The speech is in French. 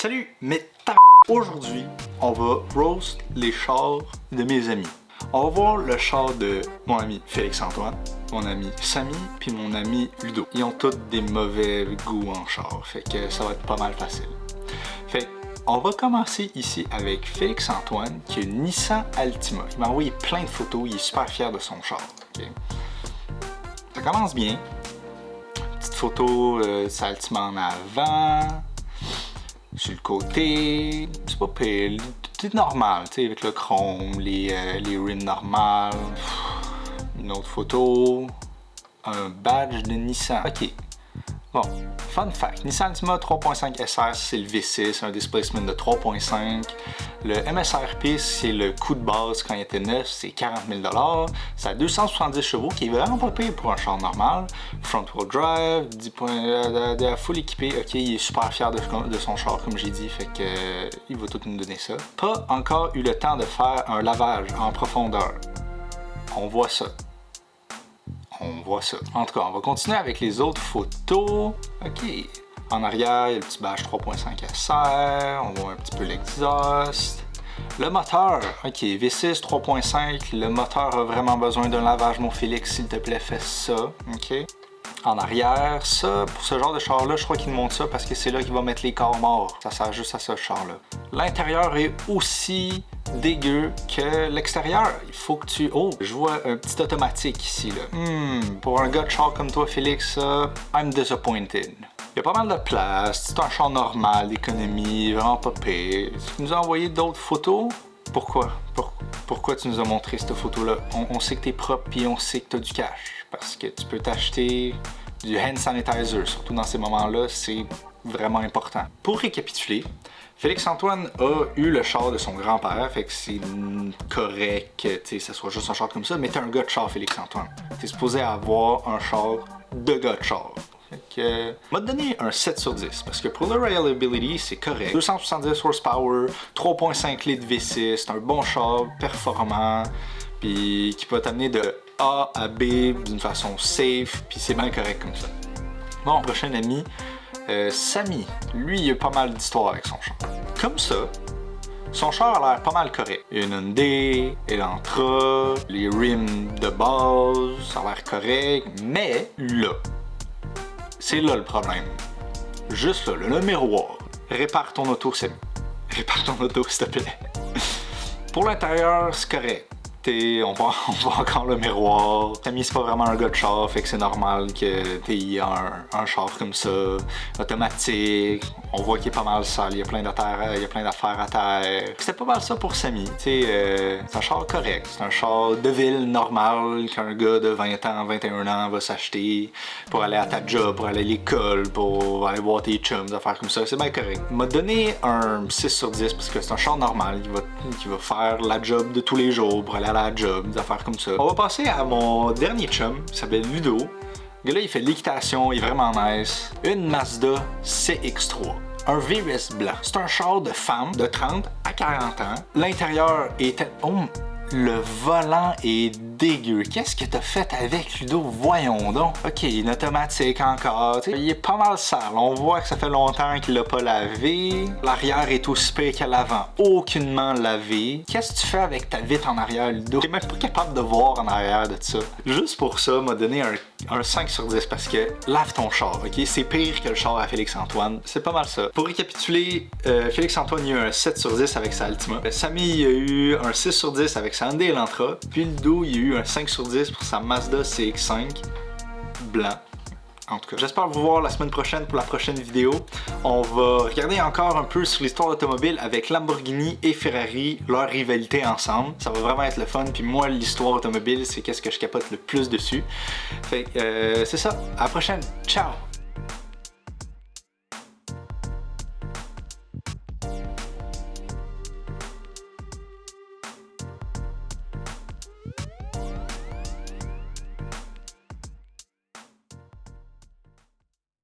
Salut, mais aujourd'hui, on va roast les chars de mes amis. On va voir le char de mon ami Félix-Antoine, mon ami Samy, puis mon ami Ludo. Ils ont tous des mauvais goûts en char, fait que ça va être pas mal facile. Fait on va commencer ici avec Félix-Antoine qui a une Nissan Altima. Il m'a envoyé plein de photos, il est super fier de son char. Okay? Ça commence bien. Petite photo de sa Altima en avant. Sur le côté, c'est pas pire, tout est normal, tu sais, avec le chrome, les rims normales. Une autre photo, un badge de Nissan. Ok. Bon, fun fact, Nissan Altima 3.5 SR, c'est le V6, un displacement de 3.5. Le MSRP, c'est le coût de base quand il était neuf, c'est 40 000 $. Ça a 270 chevaux, qui est vraiment pas pire pour un char normal. Front-wheel drive, 10 points, full équipé. Ok, il est super fier de son char, comme j'ai dit, fait que il va tout nous donner ça. Pas encore eu le temps de faire un lavage en profondeur. On voit ça. On voit ça. En tout cas, on va continuer avec les autres photos. Ok. En arrière, il y a le petit badge 3.5 SR. On voit un petit peu l'exhaust. Le moteur. Ok, V6 3.5. Le moteur a vraiment besoin d'un lavage, mon Félix. S'il te plaît, fais ça. Ok. En arrière, ça, pour ce genre de char-là, je crois qu'il monte ça parce que c'est là qu'il va mettre les corps morts. Ça sert juste à ce char-là. L'intérieur est aussi dégueu que l'extérieur. Il faut que tu... Oh, je vois un petit automatique ici, là. Pour un gars de char comme toi, Félix, I'm disappointed. Il y a pas mal de place, c'est un char normal, d'économie, vraiment pas pire. Tu nous as envoyé d'autres photos? Pourquoi? Pourquoi tu nous as montré cette photo-là? On sait que t'es propre et on sait que t'as du cash. Parce que tu peux t'acheter du hand sanitizer, surtout dans ces moments-là, c'est vraiment important. Pour récapituler, Félix-Antoine a eu le char de son grand-père, fait que c'est correct que ça soit juste un char comme ça, mais t'es un gars de char, Félix-Antoine. T'es supposé avoir un char de gars de char. Fait que, m'a donné un 7 sur 10, parce que pour le reliability, c'est correct. 270 horsepower, 3.5 litres V6, c'est un bon char, performant, puis qui peut t'amener de A à B d'une façon safe, puis c'est bien correct comme ça. Mon prochain ami, Samy, lui, il a pas mal d'histoires avec son char. Comme ça, son char a l'air pas mal correct. Une Hyundai, Elantra, les rims de base, ça a l'air correct, mais là, c'est là le problème. Juste là, le miroir. Répare ton auto, Samy. Répare ton auto, s'il te plaît. Pour l'intérieur, c'est correct. On voit encore le miroir. Samy, c'est pas vraiment un gars de char, fait que c'est normal que t'aies un char comme ça, automatique. On voit qu'il est pas mal sale, il y a plein d'affaires à terre. C'était pas mal ça pour Samy. C'est un char correct, c'est un char de ville normal qu'un gars de 20 ans, 21 ans va s'acheter pour aller à ta job, pour aller à l'école, pour aller voir tes chums, des affaires comme ça. C'est bien correct. Il m'a donné un 6 sur 10 parce que c'est un char normal qui va faire la job de tous les jours pour aller à la job, des affaires comme ça. On va passer à mon dernier chum, il s'appelle Ludo. Le gars là, il fait de l'équitation, il est vraiment nice. Une Mazda CX-3. Un VRS blanc. C'est un char de femme de 30 à 40 ans. L'intérieur était... Oh, le volant est dégueu. Qu'est-ce que t'as fait avec, Ludo? Voyons donc. Ok, une automatique encore. T'sais, il est pas mal sale. On voit que ça fait longtemps qu'il l'a pas lavé. L'arrière est aussi pire que l'avant. Aucunement lavé. Qu'est-ce que tu fais avec ta vitre en arrière, Ludo? T'es même pas capable de voir en arrière de ça. Juste pour ça, m'a donné un 5 sur 10 parce que lave ton char, ok? C'est pire que le char à Félix-Antoine. C'est pas mal ça. Pour récapituler, Félix-Antoine il a eu un 7 sur 10 avec sa Altima. Samy il a eu un 6 sur 10 avec sa Hyundai Elantra. Puis Ludo il a eu un 5 sur 10 pour sa Mazda CX-5 blanc. En tout cas, j'espère vous voir la semaine prochaine pour la prochaine vidéo. On va regarder encore un peu sur l'histoire automobile avec Lamborghini et Ferrari, leur rivalité ensemble. Ça va vraiment être le fun. Puis moi, l'histoire automobile, c'est qu'est-ce que je capote le plus dessus. Fait que c'est ça. À la prochaine. Ciao!